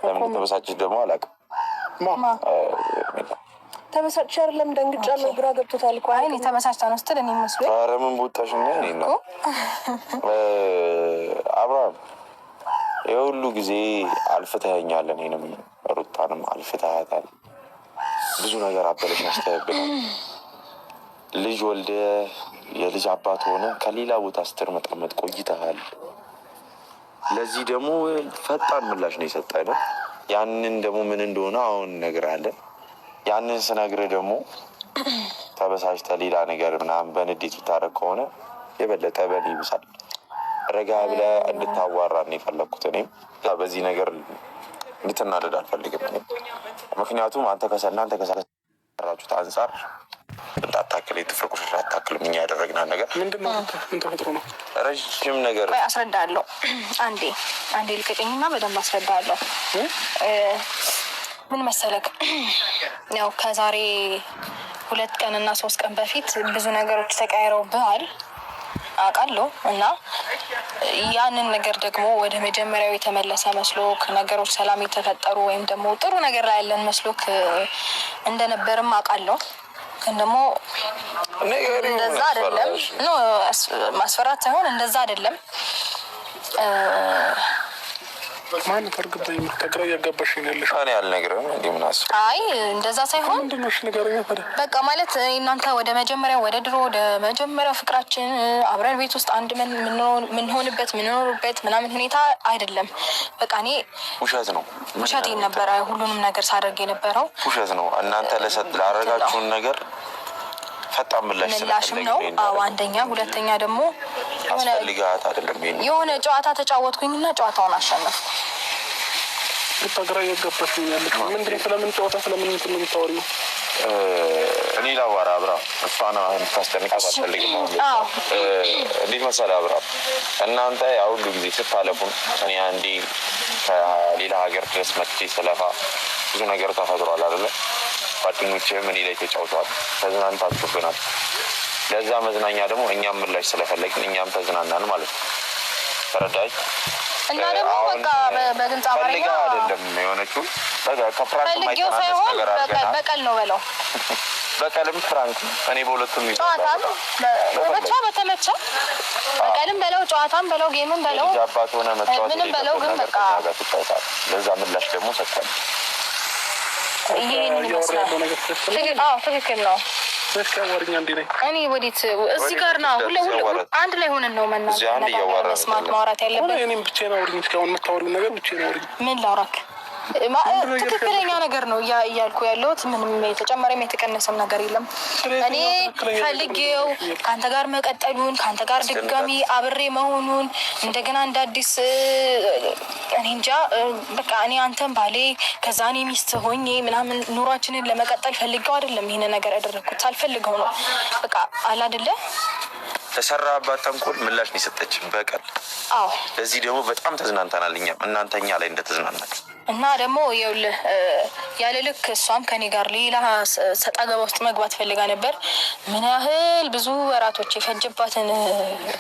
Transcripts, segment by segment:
ለምን ተበሳጭሽ ደግሞ አላውቅም። ተበሳጭሽ አይደለም ደንግጫለሁ፣ ግራ ገብቶታል እኮ። አይ ተበሳጭታ ነው ስትል እኔ መስሎኝ። ኧረ ምን ቦታሽ ነው እኔ ነው አብርሃም የሁሉ ጊዜ አልፍተኸኛል፣ እኔንም ሩታንም አልፍተሃታል። ብዙ ነገር አበለሻሽተህብናል። ልጅ ወልደ የልጅ አባት ሆነ ከሌላ ቦታ ስትርመጠመጥ ቆይተሃል። ለዚህ ደግሞ ፈጣን ምላሽ ነው የሰጠን። ያንን ደግሞ ምን እንደሆነ አሁን እነግርሃለን። ያንን ስነግርህ ደግሞ ተበሳጭተህ ሌላ ነገር ምናምን በንዴት ብታደርግ ከሆነ የበለጠ በኔ ይብሳል። ረጋ ብለህ እንድታዋራን ነው የፈለግኩት። እኔም በዚህ ነገር እንድትናደድ አልፈልግም። ምክንያቱም እናንተ ከሰራችሁት አንጻር እንዳታክል የጥፍር ቆሻሻ አታክልም። እኛ ያደረግናት ነገር ምንድነው? ምን ተፈጥሮ ነው? ረዥም ነገር አስረዳለሁ። አንዴ ልቀቀኝና በደንብ አስረዳለሁ። ምን መሰለክ፣ ያው ከዛሬ 2 ቀንና 3 ቀን በፊት ብዙ ነገሮች ተቀያይረውብሃል አውቃለሁ። እና ያንን ነገር ደግሞ ወደ መጀመሪያው የተመለሰ መስሎክ ነገሮች ሰላም የተፈጠሩ ወይም ደግሞ ጥሩ ነገር ላይ ያለን መስሎክ እንደነበርም አውቃለሁ። ግን ደግሞ እንደዛ አይደለም። ማስፈራት ሳይሆን እንደዛ አይደለም። ማን ተርግበኝ ተግራ ያጋባሽ ይነልሽ እኔ አልነግርህም እንዴ? ምን አስብ። አይ እንደዛ ሳይሆን ምንድነሽ ንገረኝ። በቃ ማለት እናንተ ወደ መጀመሪያው ወደ ድሮ ወደ መጀመሪያው ፍቅራችን አብረን ቤት ውስጥ አንድ ምንሆንበት ምንኖርበት ምናምን ሁኔታ አይደለም። በቃ እኔ ውሸቴን ነበረ ሁሉንም ነገር ሳደርግ የነበረው ውሸት ነው። እናንተ ላደረጋችሁን ነገር ፈጣን ምላሽም ነው። አዎ አንደኛ፣ ሁለተኛ ደግሞ አስፈልጋት አይደለም የሆነ ጨዋታ ተጫወትኩኝና ጨዋታውን አሸነፍኩ። ተግራ ያጋባሽ ይነልሽ ምንድነው? ስለምን ጨዋታ ስለምን እንትን የምታወሪው? እኔ ላዋራ አብርሃም እሷን ታስጨንቃት አልፈልግም። እንዴት መሰለህ አብርሃም፣ እናንተ ያው ሁሉ ጊዜ ስታለፉን እኔ አንዴ ከሌላ ሀገር ድረስ መጥቼ ስለፋ ብዙ ነገር ተፈጥሯል አይደለ? ጓደኞችህም እኔ ላይ ተጫውተዋል፣ ተዝናንታችሁብናል። ለዛ መዝናኛ ደግሞ እኛም ምላሽ ስለፈለግን እኛም ተዝናናን ማለት ነው። ተረዳኝ። እና ደግሞ በቃ በግልጽ አማርኛ አይደለም የሆነችው ከፍራንክ ማይተናነስ ነገር አድርገናል። በቀል ነው በለው። በቀልም ፍራንክ እኔ በሁለቱም ጨዋታም ብቻ በተመቸ በቀልም በለው ጨዋታም በለው ጌምም በለው አባት ሆነ መጫወት ምንም በለው ግን በቃ ለዛ ምላሽ ደግሞ ሰጥተን ይሄን ይመስላል። ትክክል ነው። እኔ ወዴት እዚህ ጋር ነው ሁሉ አንድ ላይ ሆነን ነው መስማት ማውራት ያለብን። እኔም ብቻዬን አውሪኝ። እስካሁን የምታወሪው ነገር ብቻዬን አውሪኝ። ምን ላውራክ? ትክክለኛ ነገር ነው እያልኩ ያለሁት። ምንም የተጨመረም የተቀነሰም ነገር የለም። እኔ ፈልጌው ከአንተ ጋር መቀጠሉን ከአንተ ጋር ድጋሚ አብሬ መሆኑን እንደገና እንደ አዲስ እኔ እንጃ በቃ እኔ አንተን ባሌ ከዛ እኔ ሚስት ሆኜ ምናምን ኑሯችንን ለመቀጠል ፈልገው አይደለም ይሄን ነገር ያደረግኩት። ሳልፈልገው ነው በቃ አላደለ ተሰራባት ተንኮል ምላሽ ነው የሰጠችን በቀል። አዎ ለዚህ ደግሞ በጣም ተዝናንተናል። እኛም እናንተኛ ላይ እንደተዝናናችሁ እና ደግሞ ይኸውልህ ያለ ልክ እሷም ከኔ ጋር ሌላ ሰጣ ገባ ውስጥ መግባት ፈልጋ ነበር። ምን ያህል ብዙ ወራቶች የፈጀባትን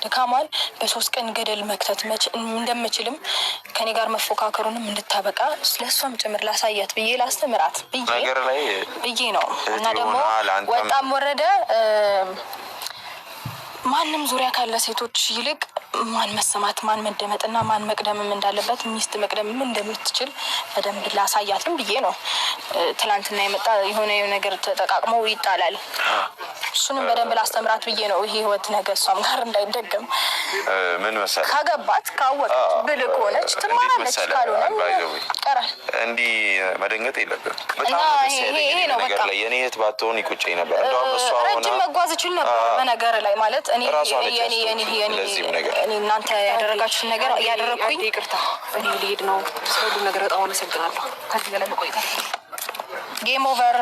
ድካሟን በ3 ቀን ገደል መክተት እንደምችልም ከኔ ጋር መፎካከሩንም እንድታበቃ ለእሷም ጭምር ላሳያት ብዬ ላስተምራት ብዬ ነው። እና ደግሞ ወጣም ወረደ ማንም ዙሪያ ካለ ሴቶች ይልቅ ማን መሰማት ማን መደመጥና ማን መቅደምም እንዳለበት ሚስት መቅደምም እንደምትችል በደንብ ላሳያትም ብዬ ነው። ትላንትና የመጣ የሆነ ነገር ተጠቃቅሞ ይጣላል። እሱንም በደንብ ላስተምራት ብዬ ነው። ይሄ ህይወት ነገ እሷም ጋር እንዳይደገም ምን መሰለህ ካገባት ካወቀች ብልህ ከሆነች ትማራለች፣ ካልሆነ ቀራል። እንዲህ መደንገጥ የለብህም። በጣም ይሄ ነው በቃ የኔ እህት ባትሆን ይቆጨኝ ነበር። እንደውም እሷ ሆነ ረጅም መጓዝ ይችል ነበር በነገር ላይ ማለት እኔ እናንተ ያደረጋችሁትን ነገር እያደረግኩኝ ይቅርታ እኔ ልሄድ ነው። ስለሁሉ ነገር በጣም አመሰግናለሁ። ከዚህ በላይ መቆየት ጌም ኦቨር።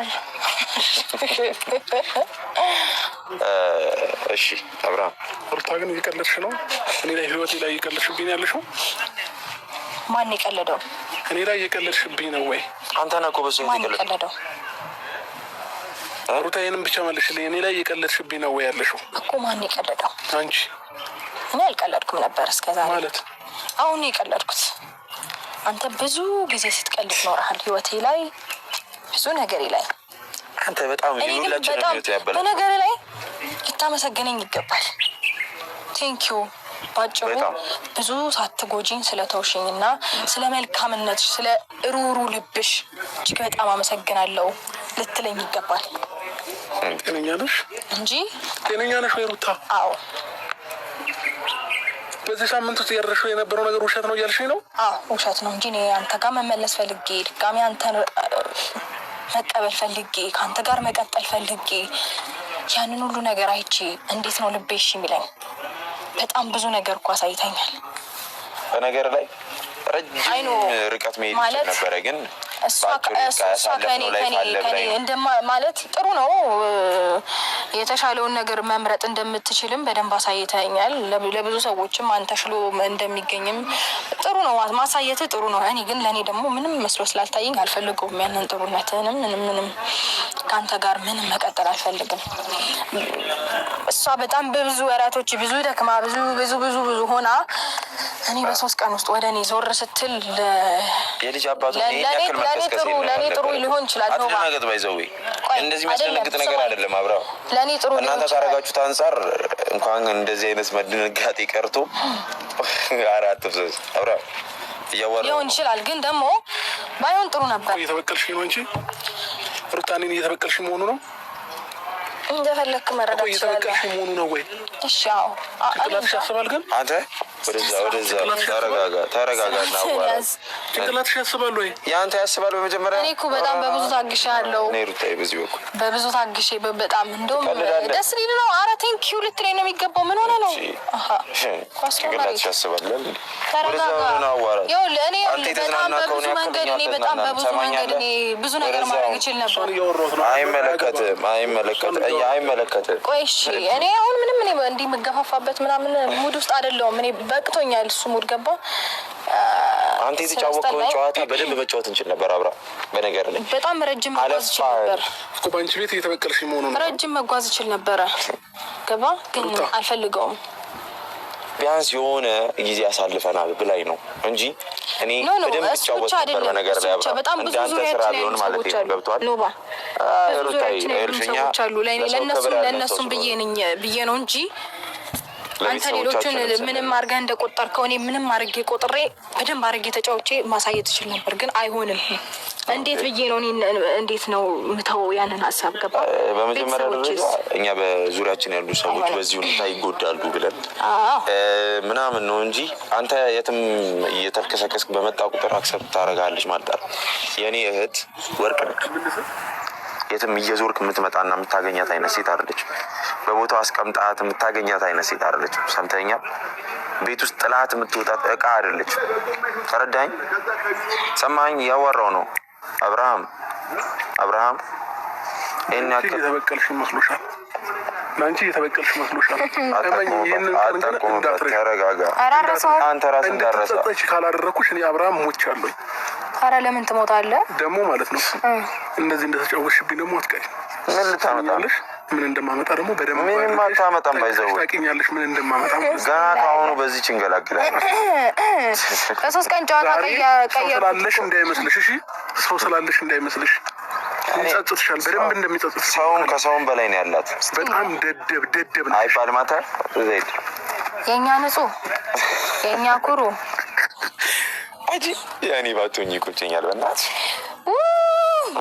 እሺ አብርሃም ሩታ ግን እየቀለድሽ ነው። እኔ ላይ ህይወቴ ላይ እየቀለድሽብኝ ያለሽው። ማን የቀለደው? እኔ ላይ እየቀለድሽብኝ ነው ወይ? አንተ ነህ እኮ በሱ የቀለደው። ሩታ ይሄንን ብቻ መልሽልኝ። እኔ ላይ እየቀለድሽብኝ ነው ወይ ያለሽው እኮ። ማን የቀለደው? አንቺ። እኔ አልቀለድኩም ነበር እስከዛሬ ማለት። አሁን የቀለድኩት አንተ ብዙ ጊዜ ስትቀልድ ኖረሃል ህይወቴ ላይ ብዙ ነገሬ ላይ። አንተ በጣም በነገር ላይ ልታመሰግነኝ ይገባል። ቴንኪዩ። ባጭሩ ብዙ ሳትጎጂኝ ስለተውሽኝና ስለ መልካምነትሽ ስለ ሩሩ ልብሽ እጅግ በጣም አመሰግናለሁ ልትለኝ ይገባል። ጤነኛ ነሽ እንጂ ጤነኛ ነሽ ወይ ሩታ? አዎ። በዚህ ሳምንት ውስጥ ያደረሽው የነበረው ነገር ውሸት ነው እያልሽኝ ነው? አዎ ውሸት ነው እንጂ እኔ አንተ ጋር መመለስ ፈልጌ ድጋሚ አንተን መቀበል ፈልጌ ከአንተ ጋር መቀጠል ፈልጌ ያንን ሁሉ ነገር አይቼ እንዴት ነው ልቤ እሺ የሚለኝ? በጣም ብዙ ነገር እኮ አሳይተኛል። በነገር ላይ ረጅም ርቀት መሄድ ይችል ነበረ፣ ግን እሷ ከኔ ማለት ጥሩ ነው። የተሻለውን ነገር መምረጥ እንደምትችልም በደንብ አሳይተኛል። ለብዙ ሰዎችም አንተ ሽሎ እንደሚገኝም ጥሩ ነው፣ ማሳየት ጥሩ ነው። እኔ ግን ለእኔ ደግሞ ምንም መስሎ ስላልታየኝ አልፈልገውም። ያንን ጥሩነትንም ምንም ከአንተ ጋር ምንም መቀጠል አልፈልግም። እሷ በጣም በብዙ ወራቶች ብዙ ደክማ ብዙ ሆና እኔ በ3 ቀን ውስጥ ወደ እኔ ዞር ስትል የልጅ አባቱ ለእኔ ጥሩ ሊሆን ይችላል። አትደናገጥ። ባይዘዌ እንደዚህ የሚያስደነግጥ ነገር አይደለም። አብረው ለእኔ ጥሩ እናንተ ካረጋችሁት አንጻር እንኳን እንደዚህ አይነት መደነጋጤ ቀርቶ አራት ፍሰስ አብረው ሊሆን ይችላል። ግን ደግሞ ባይሆን ጥሩ ነበር። እየተበቀልሽ ነው እንጂ ሩታኔን እየተበቀልሽ መሆኑ ነው። እንደፈለክ መረዳት ይችላል። እየተበቀልሽ መሆኑ ነው ወይ? እሺ አዎ። ጭንቅላትሽ ያስባል። ግን አንተ ወደዛ ተረጋጋና አዋራስ ጭንቅላትሽ ያስባል ወይ? ያንተ ያስባል። በመጀመሪያ እኔ እኮ በጣም በብዙ ታግሻለሁ። እኔ ሩታዬ በዚህ በኩል በብዙ ታግሼ በጣም እንደውም ደስ ሊል ነው። ኧረ ቴንኪው ልትለኝ ነው የሚገባው። ምን ሆነ ነው? ጭንቅላትሽ ያስባል። ተረጋጋ። ይኸውልህ እኔ በጣም በብዙ መንገድ ብዙ ነገር ማድረግ እችል ነበር። አይመለከትም። ቆይ እሺ፣ እኔ አሁን ምንም እንዲህ የምገፋፋበት ምናምን ሙድ ውስጥ አይደለሁም። እኔ በቅቶኛል እሱ ሙድ ገባ። አንተ የተጫወተውን ጨዋታ በደንብ መጫወት እንችል ነበር አብራ። በነገር ላይ በጣም ረጅም መጓዝ ይችል ነበር እኮ በአንቺ ቤት እየተበቀልሽ መሆኑ ነው። ረጅም መጓዝ ይችል ነበረ ገባ፣ ግን አልፈልገውም። ቢያንስ የሆነ ጊዜ አሳልፈናል ብላይ ነው እንጂ እኔ በደንብ ተጫወት ነበር። በነገር ላይ አብራ እንዳንተ ስራ ቢሆን ማለት ነው። ገብቷል ኖባ ሩታይ ልሽኛ ለእነሱም ብዬ ነው እንጂ አንተ ሌሎቹን ምንም አድርገህ እንደቆጠርከው እኔ ምንም አድርጌ ቆጥሬ በደንብ አድርጌ ተጫውቼ ማሳየት እችል ነበር፣ ግን አይሆንም። እንዴት ብዬ ነው እንዴት ነው ምተው ያንን ሀሳብ ገባ። በመጀመሪያ ደረጃ እኛ በዙሪያችን ያሉ ሰዎች በዚህ ሁኔታ ይጎዳሉ ብለን ምናምን ነው እንጂ አንተ የትም እየተልከሰከስክ በመጣ ቁጥር አክሰፕት ታደርጋለች ማለት ነው። የእኔ እህት ወርቅ ነች። የትም እየዞርክ የምትመጣና የምታገኛት አይነት ሴት አይደለች። በቦታው አስቀምጣት የምታገኛት አይነት ሴት አይደለች። ሰምተኛል። ቤት ውስጥ ጥላት የምትወጣት እቃ አይደለች። ተረዳኝ? ሰማኝ? ያወራው ነው አብርሃም ይሄን ያክል እየተበቀልሽ መስሎሻል? ለአንቺ እየተበቀልሽ መስሎሻል? ተረጋጋ። አንተ ራስህ እንዳረሳ ካላደረኩሽ እኔ አብርሃም ሞቻለሁ። ኧረ ለምን ትሞታለህ ደግሞ ማለት ነው። እንደዚህ እንደተጫወትሽብኝ ደግሞ አትቀሪ። ምን ልታመጣለሽ? ምን እንደማመጣ ደግሞ በደንብ ምንም አታመጣም። ባይዘው ታውቂኛለሽ ምን እንደማመጣ ገና ከአሁኑ በዚህ ችንገላግላለሁ። ከ3 ቀን ጨዋታ ስላለሽ እንዳይመስልሽ፣ እሺ? ሰው ስላለሽ እንዳይመስልሽ። ይጸጽትሻል፣ በደንብ እንደሚጸጽት። ሰውን ከሰውን በላይ ነው ያላት። በጣም ደደብ ነው አይባልም። አንተ ዘይድ የኛ ንጹህ የኛ ኩሩ አጂ ያኔ ባቶኝ ይቆጨኛል። በእናትሽ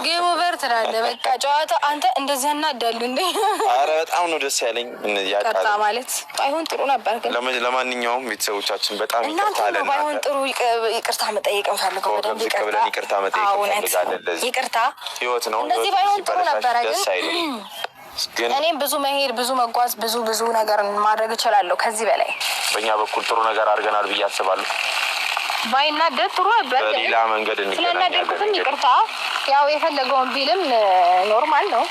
ጌም ኦቨር ትላለህ። በቃ ጨዋታ አንተ እንደዚህ እናዳሉ እንዴ? አረ በጣም ነው ደስ ያለኝ። ያቃጣ ማለት ባይሆን ጥሩ ነበር። ግን ለማንኛውም ቤተሰቦቻችን በጣም ይቅርታ አለን። ባይሆን ጥሩ ይቅርታ መጠየቅ እንፈልገው። በደንብ ይቅርታ መጠየቅ እንፈልጋለን። ይቅርታ ህይወት ነው። እንደዚህ ባይሆን ጥሩ ነበር። ግን እኔም ብዙ መሄድ ብዙ መጓዝ ብዙ ነገር ማድረግ እችላለሁ ከዚህ በላይ። በእኛ በኩል ጥሩ ነገር አድርገናል ብዬ አስባለሁ። ባይናደድ ጥሩ ነበር። በሌላ መንገድ እንገናኛለን። ስለናደድኩትም ይቅርታ። ያው የፈለገውን ቢልም ኖርማል ነው።